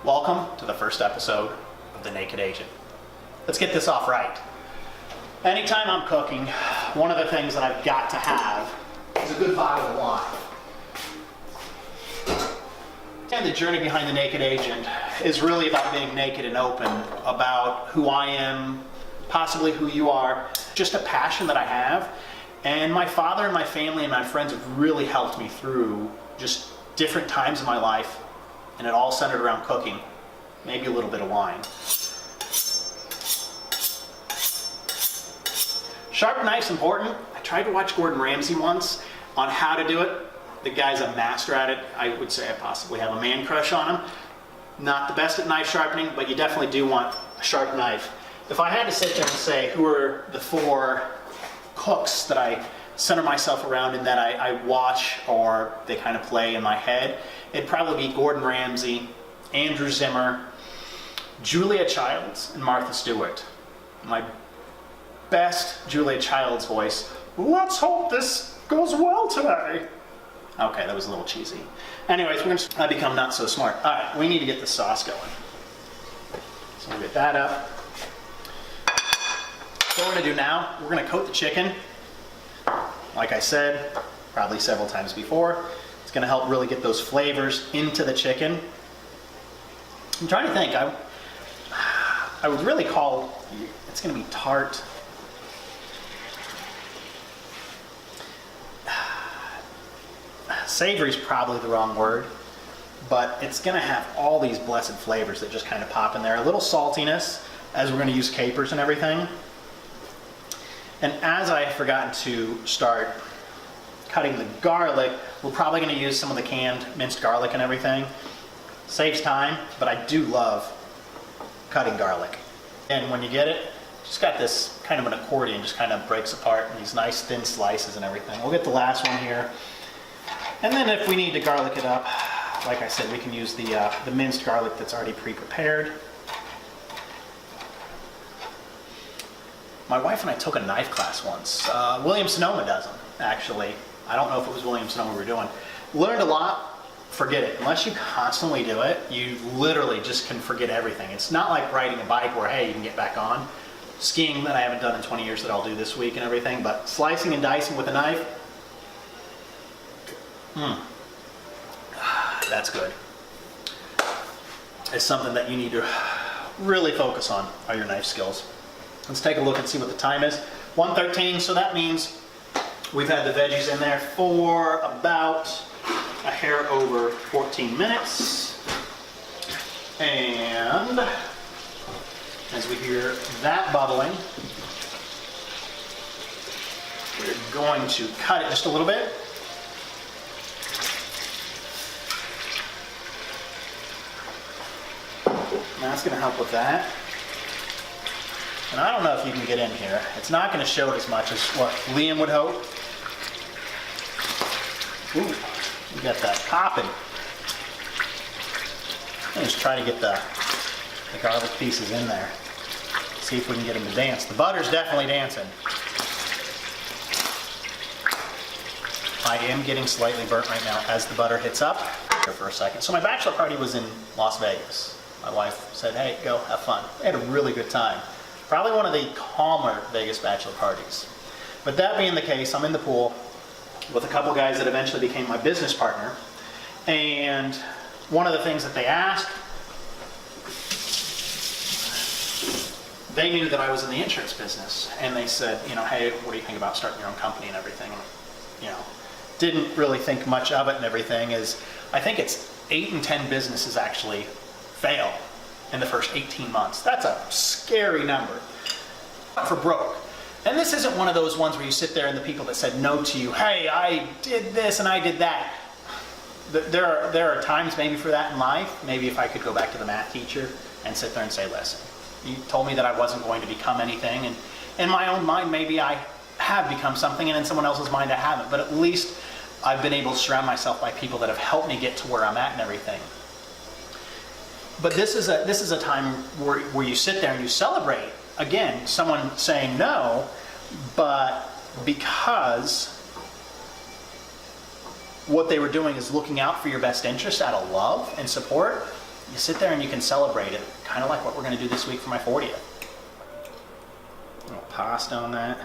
Welcome to the first episode of The Naked Agent. Let's get this off right. Anytime I'm cooking, one of the things that I've got to have is a good bottle of wine. And the journey behind The Naked Agent is really about being naked and open, about who I am, possibly who you are, just a passion that I have. And my father and my family and my friends have really helped me through just different times in my life, and it all centered around cooking, maybe a little bit of wine. Sharp knife's important. I tried to watch Gordon Ramsay once on how to do it. The guy's a master at it. I would say I possibly have a man crush on him. Not the best at knife sharpening, but you definitely do want a sharp knife. If I had to sit there and say who are the four cooks that I center myself around and that I watch or they kind of play in my head, it'd probably be Gordon Ramsay, Andrew Zimmern, Julia Childs, and Martha Stewart. My best Julia Childs voice, "Let's hope this goes well today." Okay, that was a little cheesy. Anyways, I become not so smart. All right, we need to get the sauce going. So we'll get that up. So what we're gonna do now, we're gonna coat the chicken. Like I said, probably several times before, it's gonna help really get those flavors into the chicken. I'm trying to think, I would really call, it's gonna be tart. Savory is probably the wrong word, but it's gonna have all these blessed flavors that just kind of pop in there. A little saltiness, as we're gonna use capers and everything. And as I have forgotten to start cutting the garlic, we're probably gonna use some of the canned minced garlic and everything. Saves time, but I do love cutting garlic. And when you get it, just got this kind of an accordion, just kind of breaks apart in these nice thin slices and everything. We'll get the last one here. And then if we need to garlic it up, like I said, we can use the minced garlic that's already pre-prepared. My wife and I took a knife class once. William Sonoma does them, actually. I don't know if it was William Sonoma we were doing. Learned a lot, forget it. Unless you constantly do it, you literally just can forget everything. It's not like riding a bike where, hey, you can get back on. Skiing that I haven't done in 20 years that I'll do this week and everything, but slicing and dicing with a knife, that's good. It's something that you need to really focus on, are your knife skills. Let's take a look and see what the time is. 1:13, so that means we've had the veggies in there for about a hair over 14 minutes. And as we hear that bubbling, we're going to cut it just a little bit. That's going to help with that. And I don't know if you can get in here. It's not going to show it as much as what Liam would hope. Ooh, we got that popping. Let's try to get the garlic pieces in there. See if we can get them to dance. The butter's definitely dancing. I am getting slightly burnt right now as the butter hits up. Here for a second. So my bachelor party was in Las Vegas. My wife said, hey, go have fun. We had a really good time. Probably one of the calmer Vegas bachelor parties. But that being the case, I'm in the pool with a couple guys that eventually became my business partner. And one of the things that they asked, they knew that I was in the insurance business. And they said, you know, hey, what do you think about starting your own company and everything? And, you know, didn't really think much of it and everything. Is I think it's 8 in 10 businesses actually fail in the first 18 months. That's a scary number. For broke. And this isn't one of those ones where you sit there and the people that said no to you, hey, I did this and I did that. There are times maybe for that in life. Maybe if I could go back to the math teacher and sit there and say, listen, you told me that I wasn't going to become anything, and in my own mind maybe I have become something, and in someone else's mind I haven't, but at least I've been able to surround myself by people that have helped me get to where I'm at and everything. But this is a time where you sit there and you celebrate, again, someone saying no, but because what they were doing is looking out for your best interest out of love and support, you sit there and you can celebrate it, kind of like what we're going to do this week for my 40th. A little pasta on that.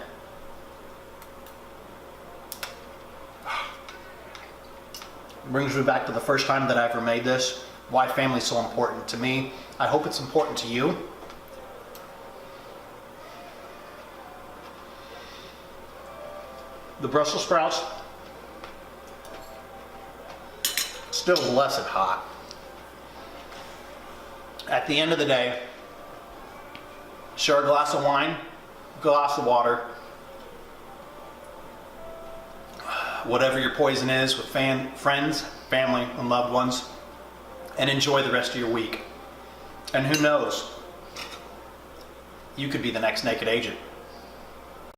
Brings me back to the first time that I ever made this. Why family's so important to me. I hope it's important to you. The Brussels sprouts, still blessed hot. At the end of the day, share a glass of wine, glass of water, whatever your poison is with friends, family, and loved ones, and enjoy the rest of your week. And who knows, you could be the next naked agent.